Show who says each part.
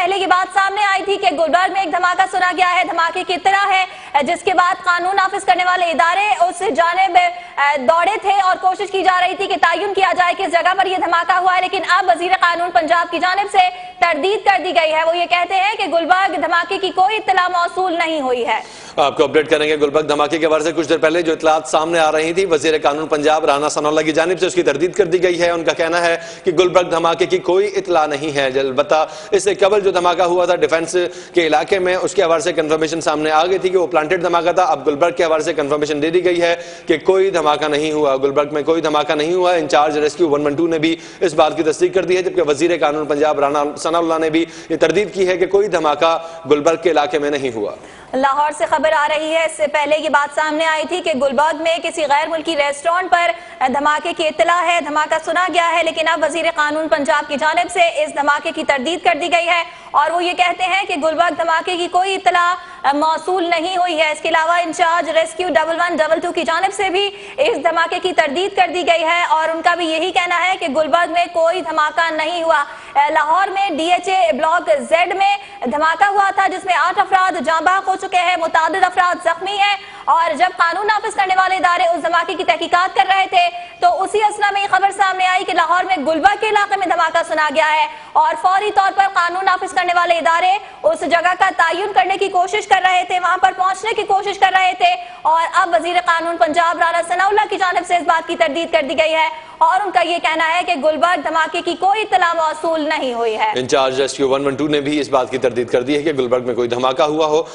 Speaker 1: पहले ये बात सामने आई थी कि गुलबर्ग में एक धमाका सुना गया है, धमाके की इत्तला है, जिसके बाद कानून नाफिज करने वाले इदारे उस जानिब दौड़े थे और कोशिश की जा रही थी कि तयन किया जाए किस जगह पर यह धमाका हुआ है। लेकिन अब वजीर कानून पंजाब की जानिब से तरदीद कर दी गई है। वो ये कहते हैं कि गुलबर्ग धमाके की कोई इत्तला मौसूल नहीं हुई है।
Speaker 2: आपको अपडेट करेंगे गुलबर्ग धमाके के बारे से। कुछ देर पहले जो इतलात सामने आ रही थी, वजीर कानून पंजाब राना सनाउल्लाह की जानिब से उसकी तरदीद कर दी गई है। उनका कहना है कि गुलबर्ग धमाके की कोई इतला नहीं है। अलबत्ता इससे कबल जो धमाका हुआ था डिफेंस के इलाके में, उसके हवाले से कंफर्मेशन सामने आ गई थी कि वो प्लांटेड धमाका था। अब गुलबर्ग के हवाले से कंफर्मेशन दे दी गई है कि कोई धमाका नहीं हुआ, गुलबर्ग में कोई धमाका नहीं हुआ। इंचार्ज रेस्क्यू 112 ने भी इस बात की तस्दीक कर दी है, जबकि वजीर कानून पंजाब राना सनाउल्लाह ने भी ये तरदीद की है कि कोई धमाका गुलबर्ग के इलाके में नहीं हुआ।
Speaker 1: लाहौर से खबर आ रही है, इससे पहले ये बात सामने आई थी कि गुलबर्ग में किसी गैर मुल्की रेस्टोरेंट पर धमाके की इत्तला है, धमाका सुना गया है। लेकिन अब वजीर कानून पंजाब की जानिब से इस धमाके की तरदीद कर दी गई है और वो ये कहते हैं कि गुलबर्ग धमाके की कोई इत्तला मौसूल नहीं हुई है। इसके अलावा इंचार्ज रेस्क्यू 1112 की जानिब से भी इस धमाके की तरदीद कर दी गई है और उनका भी यही कहना है कि गुलबर्ग में कोई धमाका नहीं हुआ। लाहौर में DHA ब्लॉक Z में धमाका हुआ था, जिसमें 8 अफराद जाँ बाहक हो चुके हैं, मुतादिद अफराद जख्मी हैं। और जब कानून नाफिज करने वाले इदारे उस धमाके की तहकीकात कर रहे थे तो उसी असना में ये खबर सामने आई कि लाहौर में गुलबर्ग के इलाके में धमाका सुना गया है और फौरी तौर पर कानून नाफिज करने वाले इदारे उस जगह का तयन करने की कोशिश कर रहे थे, वहां पर पहुंचने की कोशिश कर रहे थे। और अब वजीर कानून पंजाब राना सनाउल्लाह की जानिब से इस बात की तरदीद कर दी गई है और उनका ये कहना है कि गुलबर्ग धमाके की कोई इत्तला मौसूल नहीं हुई है।
Speaker 2: इंचार्ज रेस्क्यू 112 ने भी इस बात की तरदीद कर दी है कि गुलबर्ग में कोई धमाका हुआ हो।